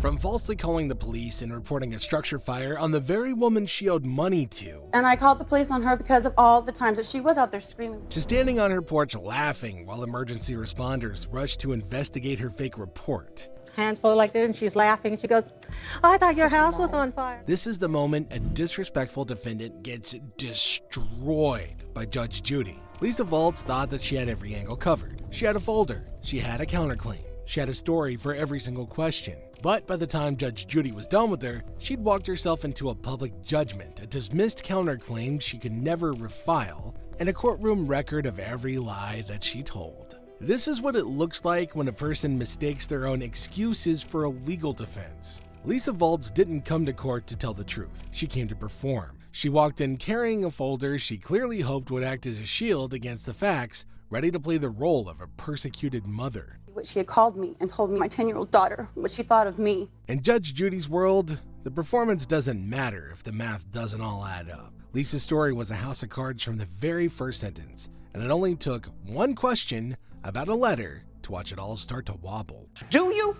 from falsely calling the police and reporting a structure fire on the very woman she owed money to, and I called the police on her because of all the times that she was out there screaming, to standing on her porch laughing while emergency responders rushed to investigate her fake report. Hands full like this, and she's laughing. She goes, "I thought your house was on fire." This is the moment a disrespectful defendant gets destroyed by Judge Judy. Lisa Volz thought that she had every angle covered. She had a folder. She had a counterclaim. She had a story for every single question. But by the time Judge Judy was done with her, she'd walked herself into a public judgment, a dismissed counterclaim she could never refile, and a courtroom record of every lie that she told. This is what it looks like when a person mistakes their own excuses for a legal defense. Lisa Volz didn't come to court to tell the truth. She came to perform. She walked in carrying a folder she clearly hoped would act as a shield against the facts, ready to play the role of a persecuted mother. what she had called me and told me my 10-year-old daughter what she thought of me. In Judge Judy's world, the performance doesn't matter if the math doesn't all add up. Lisa's story was a house of cards from the very first sentence, and it only took one question about a letter to watch it all start to wobble. Do you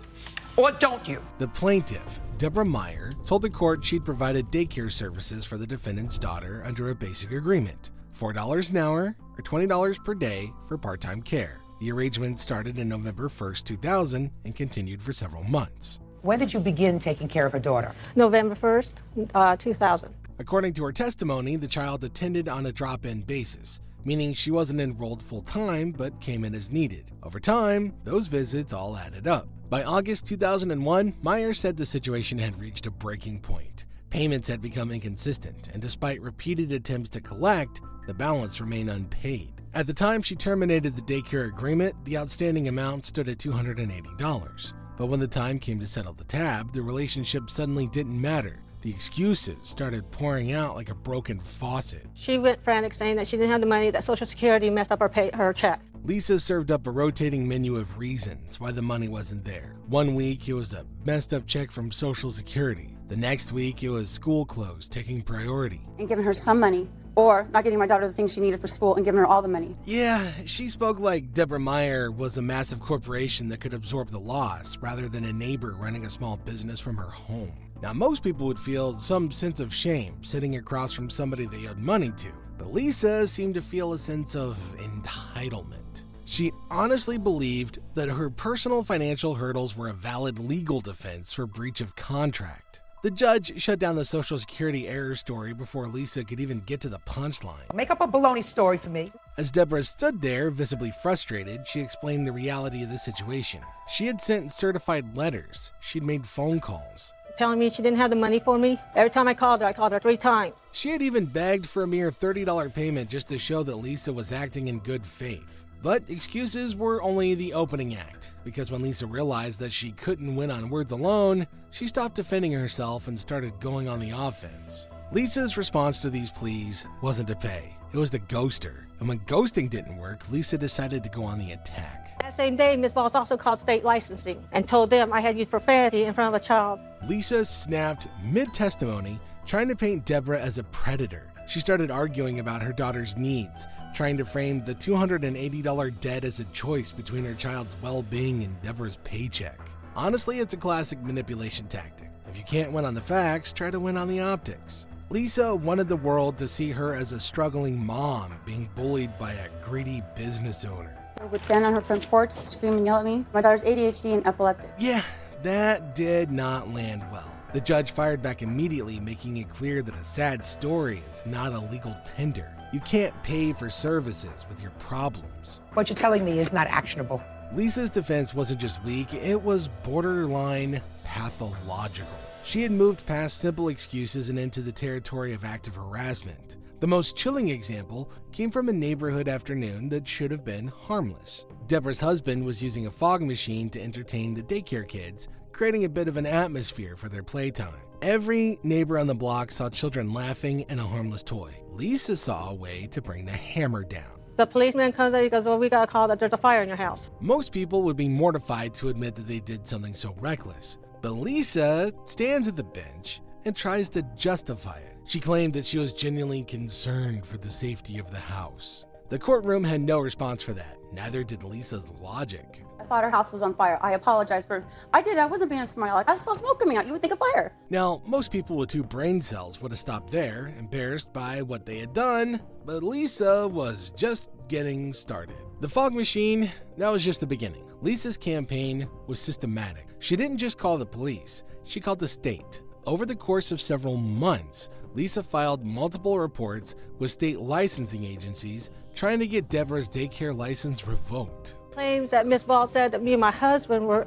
or don't you? The plaintiff, Deborah Meyer, told the court she'd provided daycare services for the defendant's daughter under a basic agreement, $4 an hour or $20 per day for part-time care. The arrangement started in November 1st, 2000 and continued for several months. When did you begin taking care of her daughter? November 1st, 2000. According to her testimony, the child attended on a drop-in basis, meaning she wasn't enrolled full-time but came in as needed. Over time, those visits all added up. By August 2001, Meyer said the situation had reached a breaking point. Payments had become inconsistent, and despite repeated attempts to collect, the balance remained unpaid. At the time she terminated the daycare agreement, the outstanding amount stood at $280. But when the time came to settle the tab, the relationship suddenly didn't matter. The excuses started pouring out like a broken faucet. She went frantic saying that she didn't have the money, that Social Security messed up her check. Lisa served up a rotating menu of reasons why the money wasn't there. One week, it was a messed up check from Social Security. The next week, it was school clothes taking priority. And giving her some money, or not getting my daughter the things she needed for school and giving her all the money. Yeah, she spoke like Deborah Meyer was a massive corporation that could absorb the loss, rather than a neighbor running a small business from her home. Now, most people would feel some sense of shame sitting across from somebody they owed money to, but Lisa seemed to feel a sense of entitlement. She honestly believed that her personal financial hurdles were a valid legal defense for breach of contract. The judge shut down the Social Security error story before Lisa could even get to the punchline. Make up a baloney story for me. As Deborah stood there, visibly frustrated, she explained the reality of the situation. She had sent certified letters. She'd made phone calls, Telling me she didn't have the money for me. Every time I called her 3 times. She had even begged for a mere $30 payment just to show that Lisa was acting in good faith. But excuses were only the opening act, because when Lisa realized that she couldn't win on words alone, she stopped defending herself and started going on the offense. Lisa's response to these pleas wasn't to pay, it was to ghost her. And when ghosting didn't work, Lisa decided to go on the attack. That same day, Ms. Voss also called state licensing and told them I had used profanity in front of a child. Lisa snapped mid-testimony, trying to paint Deborah as a predator. She started arguing about her daughter's needs, trying to frame the $280 debt as a choice between her child's well-being and Deborah's paycheck. Honestly, it's a classic manipulation tactic. If you can't win on the facts, try to win on the optics. Lisa wanted the world to see her as a struggling mom being bullied by a greedy business owner. I would stand on her front porch, scream and yell at me. My daughter's ADHD and epileptic. Yeah, that did not land well. The judge fired back immediately, making it clear that a sad story is not a legal tender. You can't pay for services with your problems. What you're telling me is not actionable. Lisa's defense wasn't just weak, it was borderline pathological. She had moved past simple excuses and into the territory of active harassment. The most chilling example came from a neighborhood afternoon that should have been harmless. Deborah's husband was using a fog machine to entertain the daycare kids, creating a bit of an atmosphere for their playtime. Every neighbor on the block saw children laughing and a harmless toy. Lisa saw a way to bring the hammer down. The policeman comes in, he goes, well, we got a call that there's a fire in your house. Most people would be mortified to admit that they did something so reckless, but Lisa stands at the bench and tries to justify it. She claimed that she was genuinely concerned for the safety of the house. The courtroom had no response for that. Neither did Lisa's logic. I thought her house was on fire. I apologize for. I wasn't being a smart. I saw smoke coming out. You would think of fire. Now, most people with 2 brain cells would have stopped there, embarrassed by what they had done, but Lisa was just getting started. The fog machine, that was just the beginning. Lisa's campaign was systematic. She didn't just call the police, she called the state. Over the course of several months, Lisa filed multiple reports with state licensing agencies trying to get Deborah's daycare license revoked. Claims that Miss Ball said that me and my husband were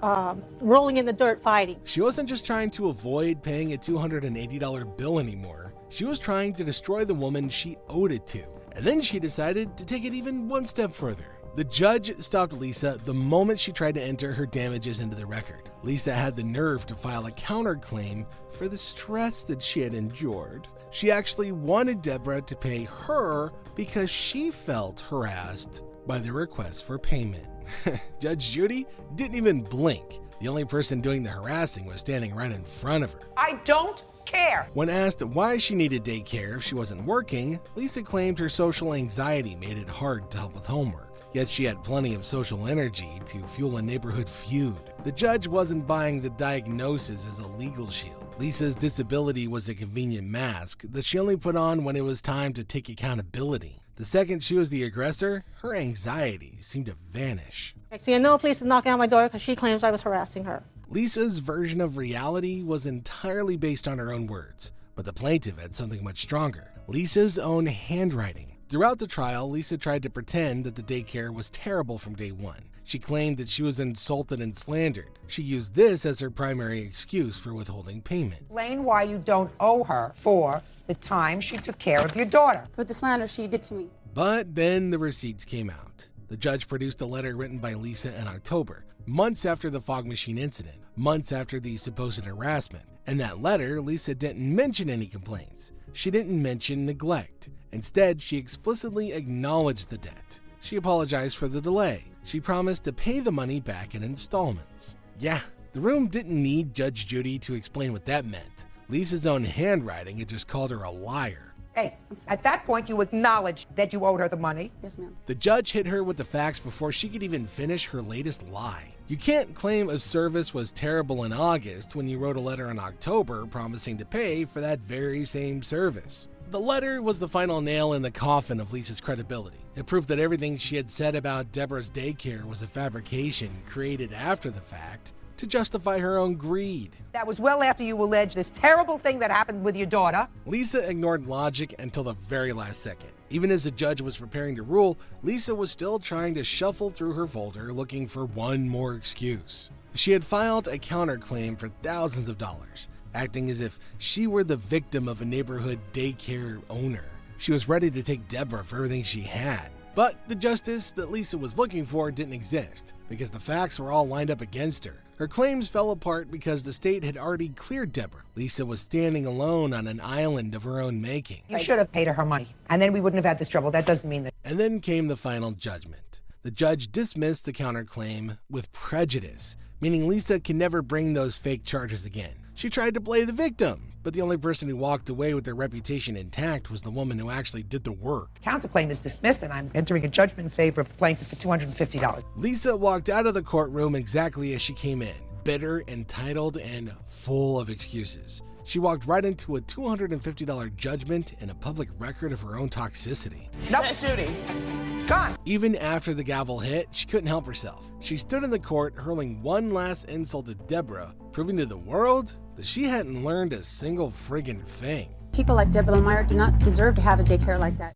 rolling in the dirt fighting. She wasn't just trying to avoid paying a $280 bill anymore. She was trying to destroy the woman she owed it to. And then she decided to take it even one step further. The judge stopped Lisa the moment she tried to enter her damages into the record. Lisa had the nerve to file a counterclaim for the stress that she had endured. She actually wanted Deborah to pay her because she felt harassed by the request for payment. Judge Judy didn't even blink. The only person doing the harassing was standing right in front of her. I don't care. When asked why she needed daycare if she wasn't working, Lisa claimed her social anxiety made it hard to help with homework. Yet she had plenty of social energy to fuel a neighborhood feud. The judge wasn't buying the diagnosis as a legal shield. Lisa's disability was a convenient mask that she only put on when it was time to take accountability. The second she was the aggressor, her anxiety seemed to vanish. Next thing I know, police is knocking on my door because she claims I was harassing her. Lisa's version of reality was entirely based on her own words, but the plaintiff had something much stronger: Lisa's own handwriting. Throughout the trial, Lisa tried to pretend that the daycare was terrible from day one. She claimed that she was insulted and slandered. She used this as her primary excuse for withholding payment. Explain why you don't owe her for the time she took care of your daughter. For the slander she did to me. But then the receipts came out. The judge produced a letter written by Lisa in October, months after the fog machine incident, months after the supposed harassment. In that letter, Lisa didn't mention any complaints. She didn't mention neglect. Instead, she explicitly acknowledged the debt. She apologized for the delay. She promised to pay the money back in installments. Yeah, the room didn't need Judge Judy to explain what that meant. Lisa's own handwriting had just called her a liar. Hey, at that point, you acknowledged that you owed her the money. Yes, ma'am. The judge hit her with the facts before she could even finish her latest lie. You can't claim a service was terrible in August when you wrote a letter in October promising to pay for that very same service. The letter was the final nail in the coffin of Lisa's credibility. It proved that everything she had said about Deborah's daycare was a fabrication created after the fact to justify her own greed. That was well after you alleged this terrible thing that happened with your daughter. Lisa ignored logic until the very last second. Even as the judge was preparing to rule, Lisa was still trying to shuffle through her folder looking for one more excuse. She had filed a counterclaim for thousands of dollars, acting as if she were the victim of a neighborhood daycare owner. She was ready to take Deborah for everything she had. But the justice that Lisa was looking for didn't exist, because the facts were all lined up against her. Her claims fell apart because the state had already cleared Deborah. Lisa was standing alone on an island of her own making. You should have paid her her money, and then we wouldn't have had this trouble. That doesn't mean that. And then came the final judgment. The judge dismissed the counterclaim with prejudice, meaning Lisa can never bring those fake charges again. She tried to play the victim, but the only person who walked away with their reputation intact was the woman who actually did the work. Counterclaim is dismissed, and I'm entering a judgment in favor of the plaintiff for $250. Lisa walked out of the courtroom exactly as she came in, bitter, entitled, and full of excuses. She walked right into a $250 judgment and a public record of her own toxicity. Nope. Judge Judy. Gone. Even after the gavel hit, she couldn't help herself. She stood in the court hurling one last insult at Deborah, proving to the world that she hadn't learned a single friggin' thing. People like Deborah Meyer do not deserve to have a daycare like that.